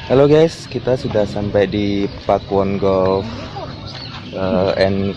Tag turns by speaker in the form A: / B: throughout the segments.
A: Halo guys, kita sudah sampai di Pakuwon Golf and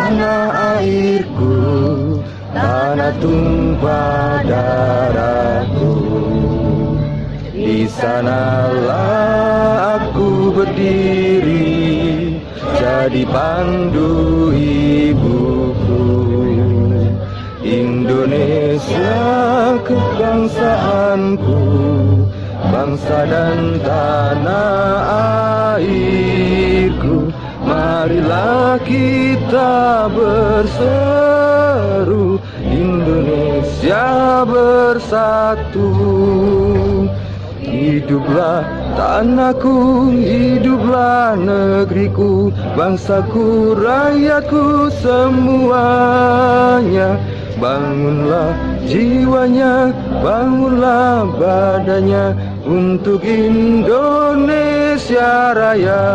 A: tanah airku, tanah tumpah darahku. Di sanalah aku berdiri, jadi pandu ibuku. Indonesia kebangsaanku, bangsa dan tanah airku. Marilah kita berseru, Indonesia bersatu. Hiduplah tanahku, hiduplah negeriku, bangsaku, rakyatku semuanya. Bangunlah jiwanya, bangunlah badannya untuk Indonesia Raya.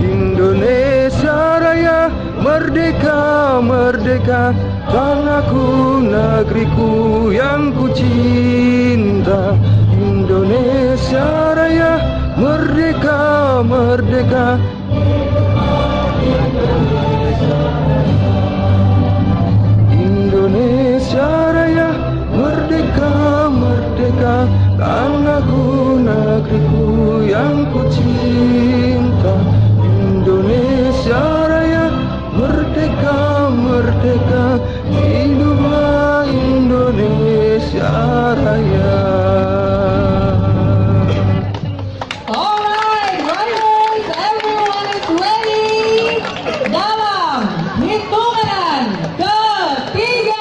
A: Indonesia Raya, merdeka, merdeka, tanahku, negeriku yang ku cinta. Indonesia Raya, merdeka, merdeka. Indonesia Raya, merdeka, merdeka, tanahku, negeriku yang ku cinta. Indonesia Raya, merdeka, merdeka, hiduplah Indonesia Raya.
B: Alright, riders, everyone is ready. Dalam hitungan ketiga.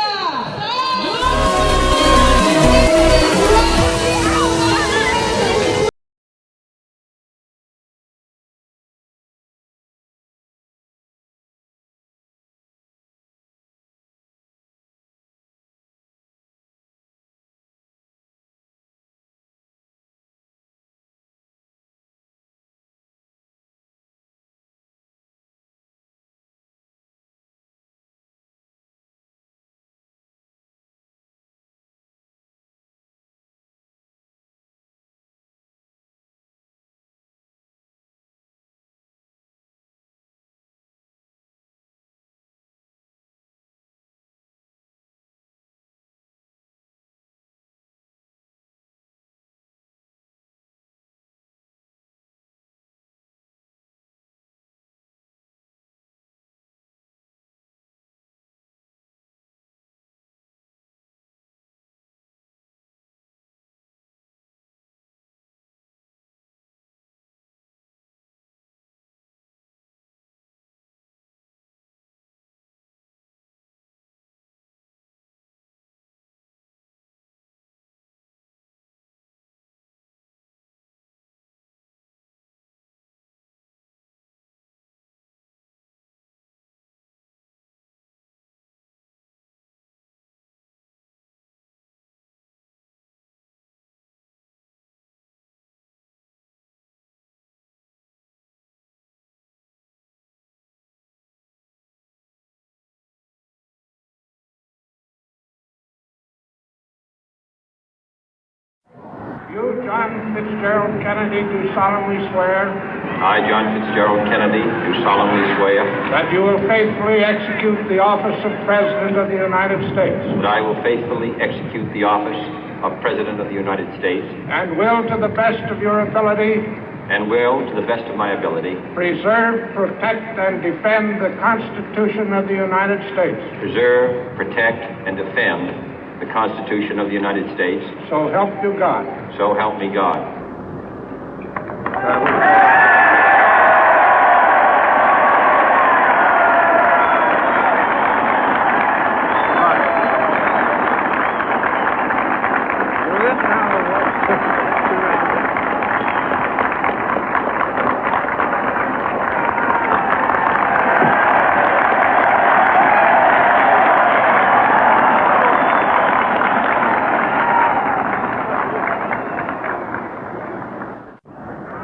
C: You, John Fitzgerald Kennedy, do solemnly swear
D: I, John Fitzgerald Kennedy, do solemnly swear
C: that you will faithfully execute the office of President of the United States
D: that I will faithfully execute the office of President of the United States
C: and will, to the best of your ability,
D: and will, to the best of my ability,
C: preserve, protect, and defend the Constitution of the United States.
D: preserve, protect, and defend the Constitution of the United States.
C: So help you God.
D: So help me God.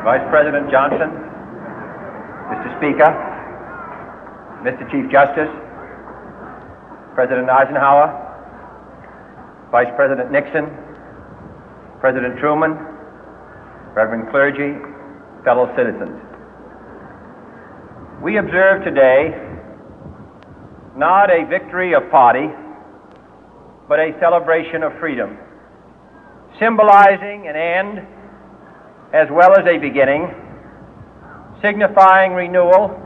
E: Vice President Johnson, Mr. Speaker, Mr. Chief Justice, President Eisenhower, Vice President Nixon, President Truman, Reverend clergy, fellow citizens. We observe today not a victory of party, but a celebration of freedom, symbolizing an end as well as a beginning, signifying renewal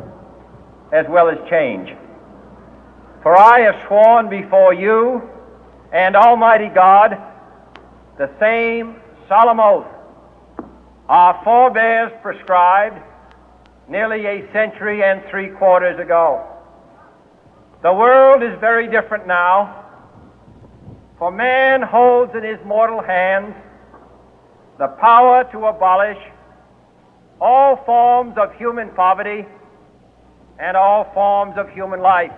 E: as well as change. For I have sworn before you and Almighty God the same solemn oath our forebears prescribed nearly a century and 3/4 ago. The world is very different now, for man holds in his mortal hands the power to abolish all forms of human poverty and all forms of human life.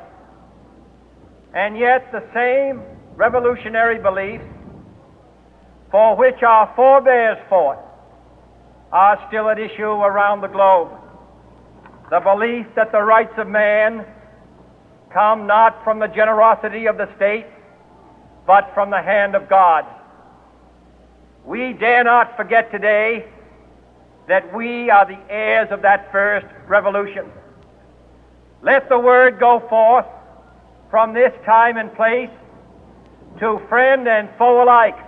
E: And yet the same revolutionary beliefs for which our forebears fought are still at issue around the globe. The belief that the rights of man come not from the generosity of the state, but from the hand of God. We dare not forget today that we are the heirs of that first revolution. Let the word go forth from this time and place to friend and foe alike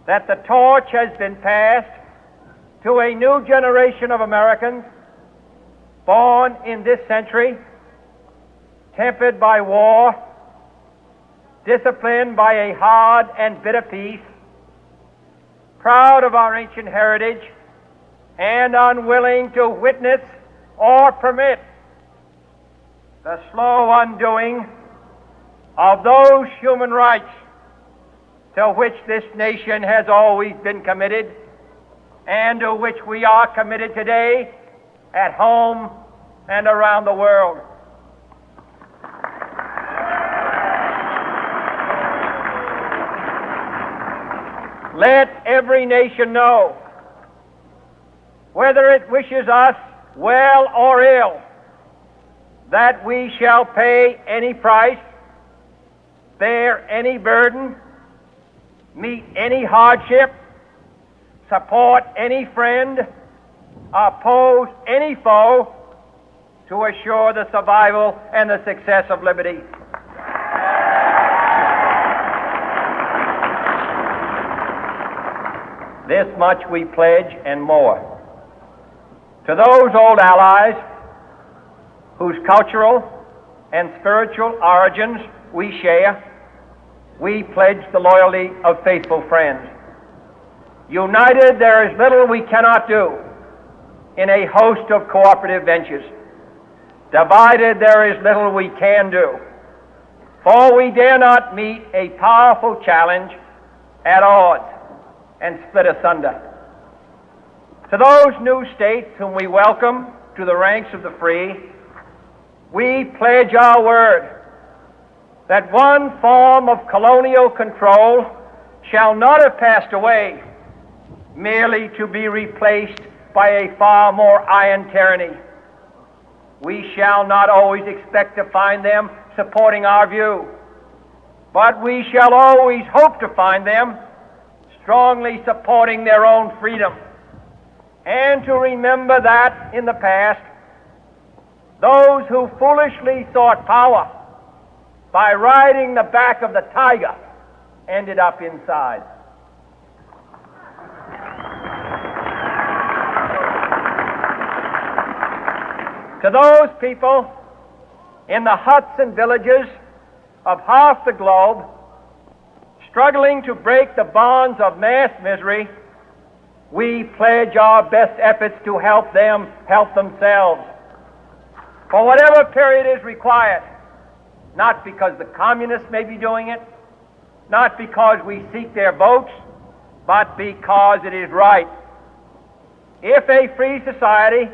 E: that the torch has been passed to a new generation of Americans born in this century, tempered by war, disciplined by a hard and bitter peace, proud of our ancient heritage, and unwilling to witness or permit the slow undoing of those human rights to which this nation has always been committed and to which we are committed today at home and around the world. Let every nation know, whether it wishes us well or ill, that we shall pay any price, bear any burden, meet any hardship, support any friend, oppose any foe to assure the survival and the success of liberty. This much we pledge and more. To those old allies whose cultural and spiritual origins we share, we pledge the loyalty of faithful friends. United, there is little we cannot do in a host of cooperative ventures. Divided, there is little we can do, for we dare not meet a powerful challenge at odds and split asunder. To those new states whom we welcome to the ranks of the free, we pledge our word that one form of colonial control shall not have passed away, merely to be replaced by a far more iron tyranny. We shall not always expect to find them supporting our view, but we shall always hope to find them strongly supporting their own freedom, and to remember that in the past, those who foolishly sought power by riding the back of the tiger ended up inside. To those people in the huts and villages of half the globe struggling to break the bonds of mass misery, we pledge our best efforts to help them help themselves for whatever period is required, not because the communists may be doing it, not because we seek their votes, but because it is right. If a free society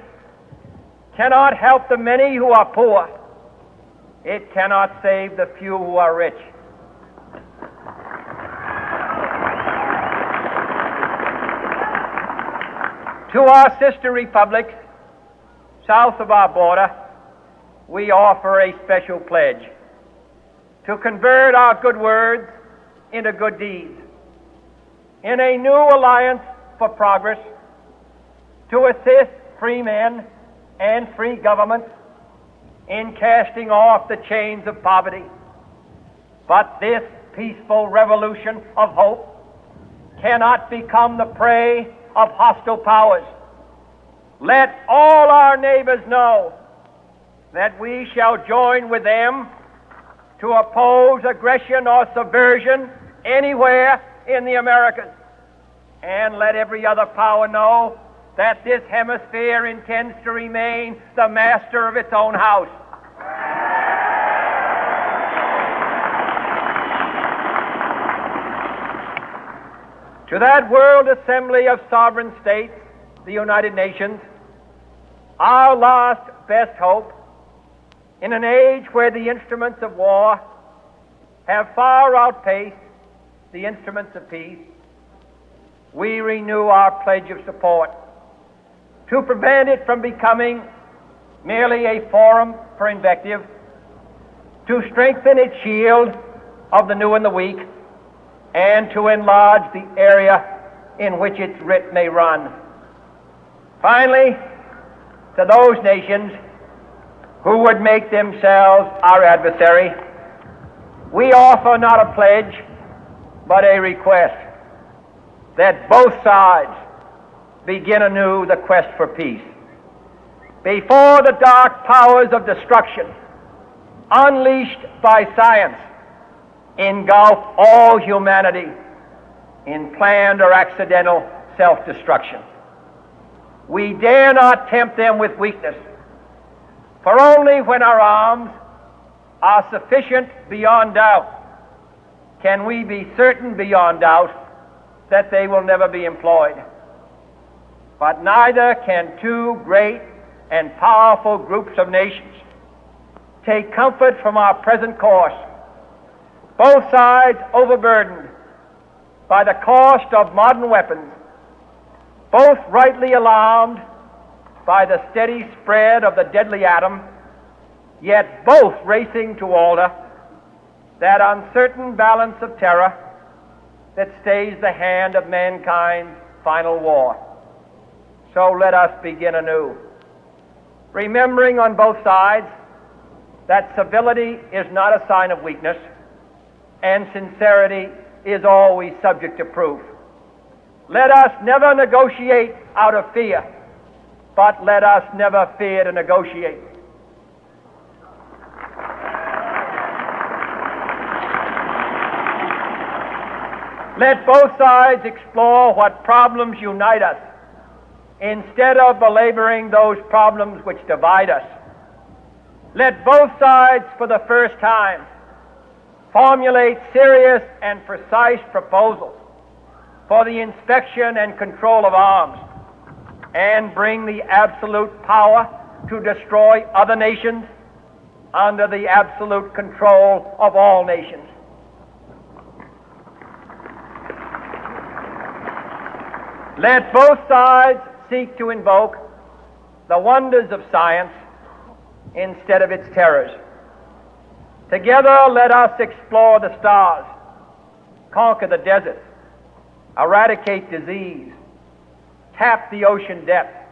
E: cannot help the many who are poor, it cannot save the few who are rich. To our sister republics south of our border, we offer a special pledge to convert our good words into good deeds, in a new alliance for progress, to assist free men and free governments in casting off the chains of poverty. But this peaceful revolution of hope cannot become the prey of hostile powers. Let all our neighbors know that we shall join with them to oppose aggression or subversion anywhere in the Americas. And let every other power know that this hemisphere intends to remain the master of its own house. To that World Assembly of Sovereign States, the United Nations, our last best hope, in an age where the instruments of war have far outpaced the instruments of peace, we renew our pledge of support to prevent it from becoming merely a forum for invective, to strengthen its shield of the new and the weak, and to enlarge the area in which its writ may run. Finally, to those nations who would make themselves our adversary, we offer not a pledge, but a request that both sides begin anew the quest for peace. Before the dark powers of destruction, unleashed by science, engulf all humanity in planned or accidental self-destruction, we dare not tempt them with weakness, for only when our arms are sufficient beyond doubt can we be certain beyond doubt that they will never be employed. But neither can two great and powerful groups of nations take comfort from our present course, both sides overburdened by the cost of modern weapons, both rightly alarmed by the steady spread of the deadly atom, yet both racing to alter that uncertain balance of terror that stays the hand of mankind's final war. So let us begin anew, remembering on both sides that civility is not a sign of weakness, and sincerity is always subject to proof. Let us never negotiate out of fear, but let us never fear to negotiate. Let both sides explore what problems unite us, instead of belaboring those problems which divide us. Let both sides, for the first time, formulate serious and precise proposals for the inspection and control of arms, and bring the absolute power to destroy other nations under the absolute control of all nations. Let both sides seek to invoke the wonders of science instead of its terrors. Together, let us explore the stars, conquer the deserts, eradicate disease, tap the ocean depths,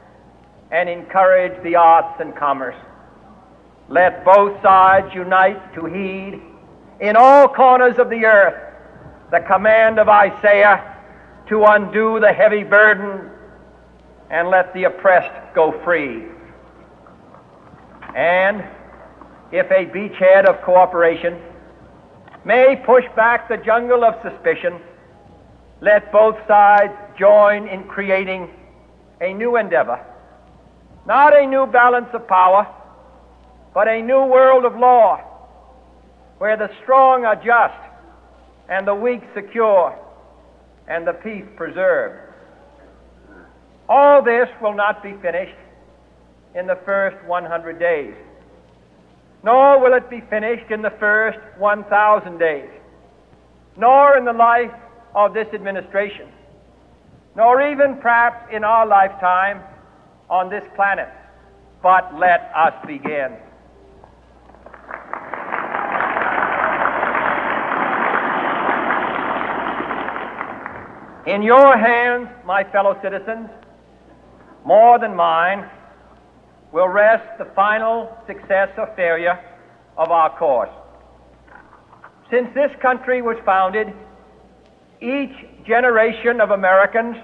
E: and encourage the arts and commerce. Let both sides unite to heed in all corners of the earth the command of Isaiah to undo the heavy burden and let the oppressed go free. And if a beachhead of cooperation may push back the jungle of suspicion, let both sides join in creating a new endeavor, not a new balance of power, but a new world of law, where the strong are just and the weak secure and the peace preserved. All this will not be finished in the first 100 days, nor will it be finished in the first 1,000 days, nor in the life of this administration, nor even perhaps in our lifetime on this planet. But let us begin. In your hands, my fellow citizens, more than mine, will rest the final success or failure of our course. Since this country was founded, each generation of Americans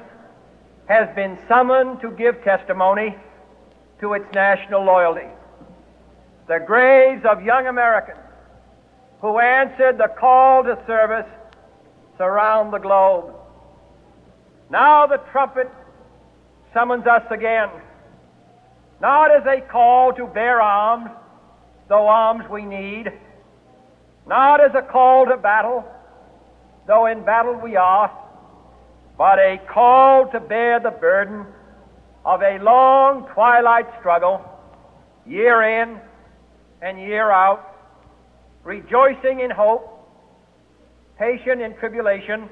E: has been summoned to give testimony to its national loyalty. The graves of young Americans who answered the call to service surround the globe. Now the trumpet summons us again, not as a call to bear arms, though arms we need, not as a call to battle, though in battle we are, but a call to bear the burden of a long twilight struggle, year in and year out, rejoicing in hope, patient in tribulation,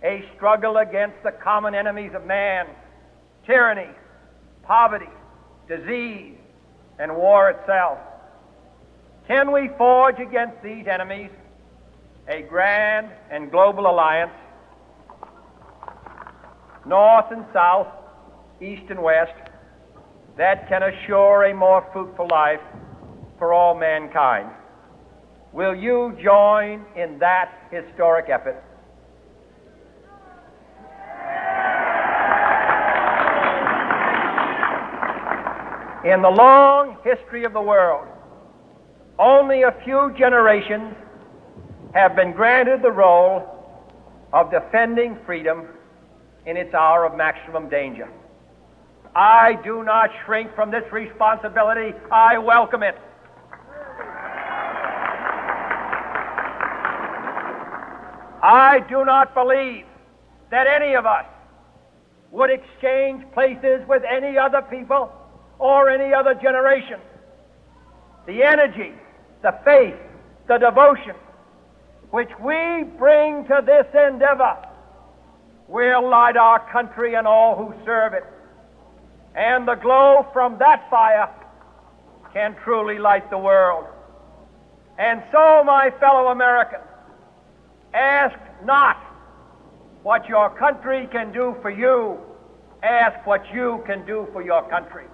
E: a struggle against the common enemies of man, tyranny, poverty, disease, and war itself. Can we forge against these enemies a grand and global alliance, north and south, east and west, that can assure a more fruitful life for all mankind? Will you join in that historic effort? In the long history of the world, only a few generations have been granted the role of defending freedom in its hour of maximum danger. I do not shrink from this responsibility. I welcome it. I do not believe that any of us would exchange places with any other people or any other generation. The energy, the faith, the devotion which we bring to this endeavor will light our country and all who serve it. And the glow from that fire can truly light the world. And so, my fellow Americans, ask not what your country can do for you. Ask what you can do for your country.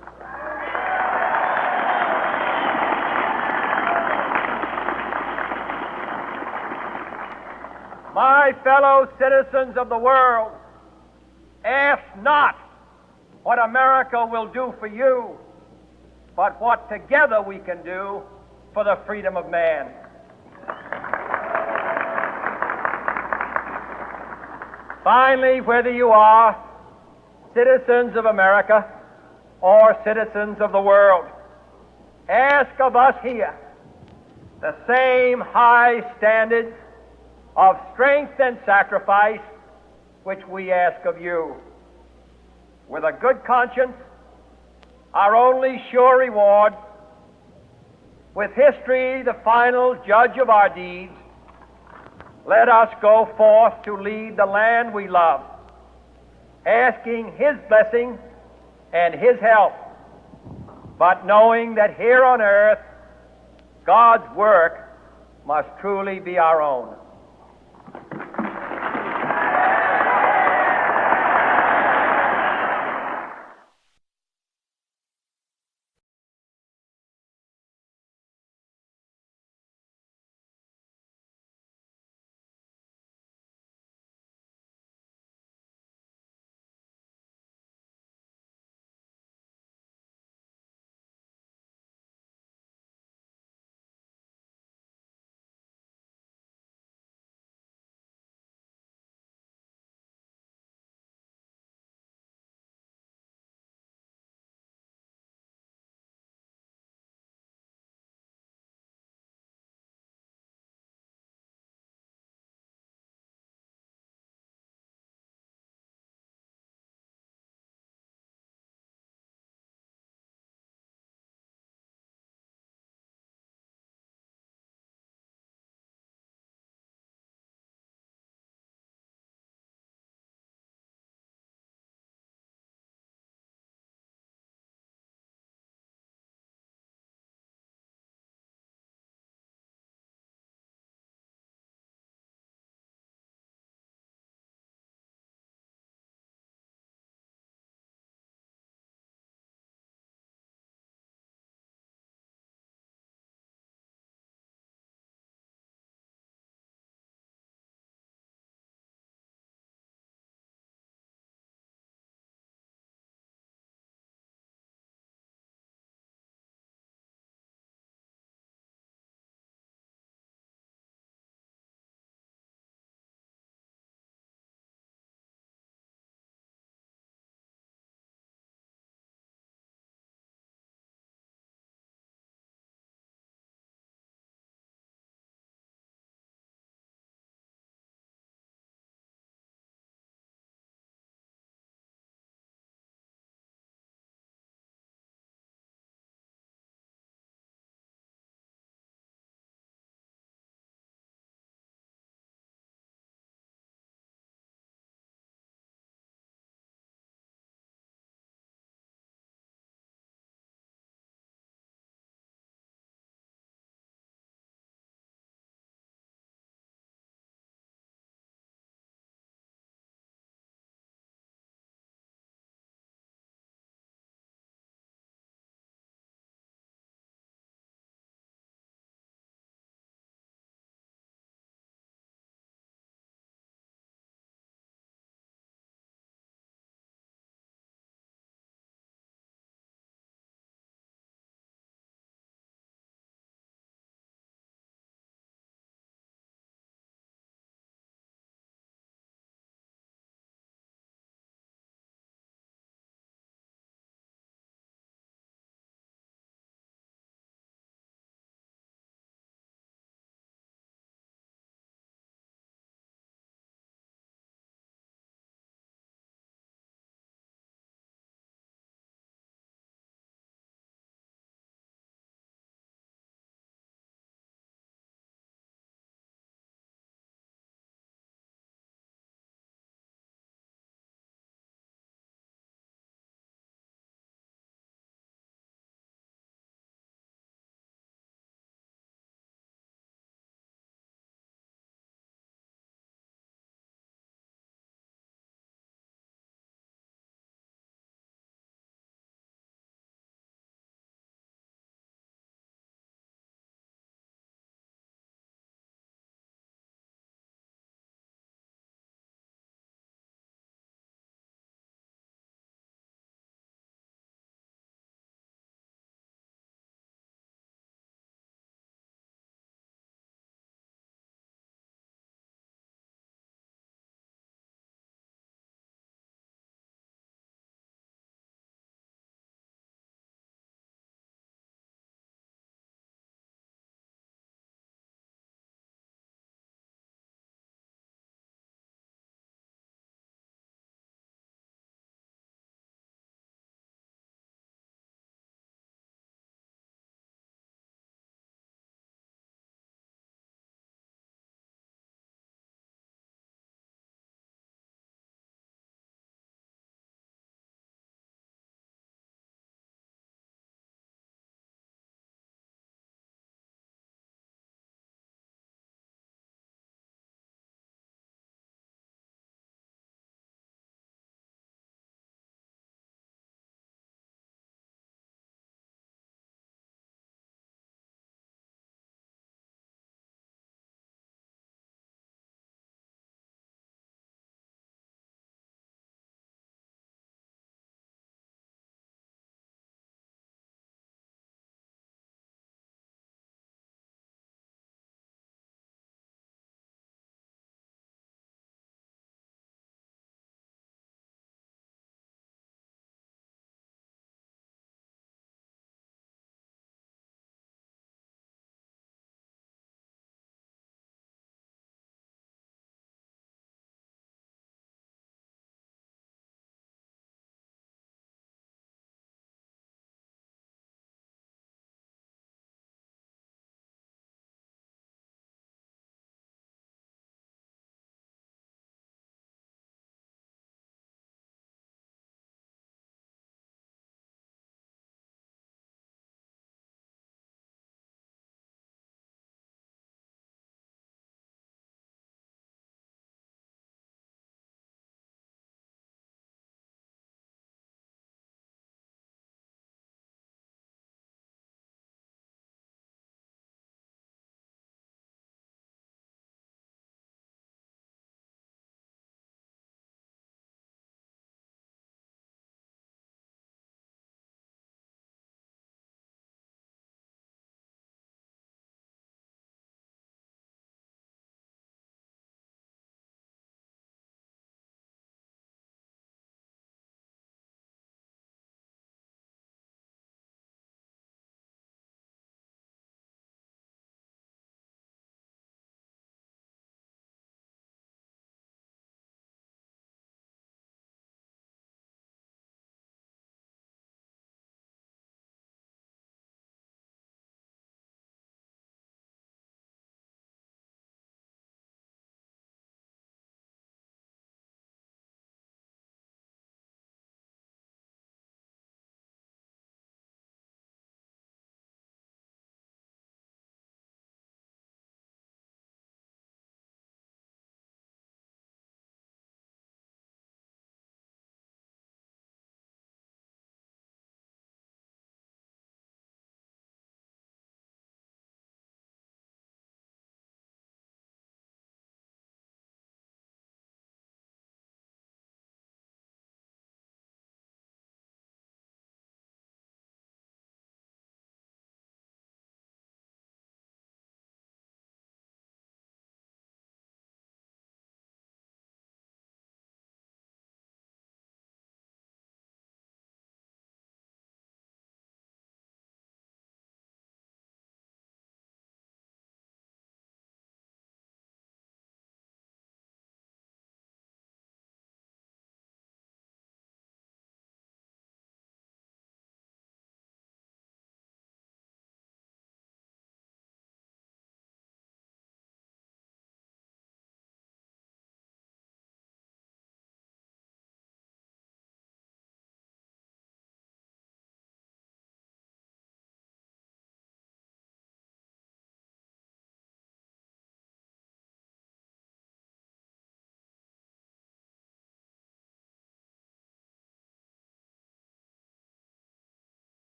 E: My fellow citizens of the world, ask not what America will do for you, but what together we can do for the freedom of man. Finally, whether you are citizens of America or citizens of the world, ask of us here the same high standards of strength and sacrifice which we ask of you. With a good conscience, our only sure reward, with history the final judge of our deeds, let us go forth to lead the land we love, asking His blessing and His help, but knowing that here on earth God's work must truly be our own.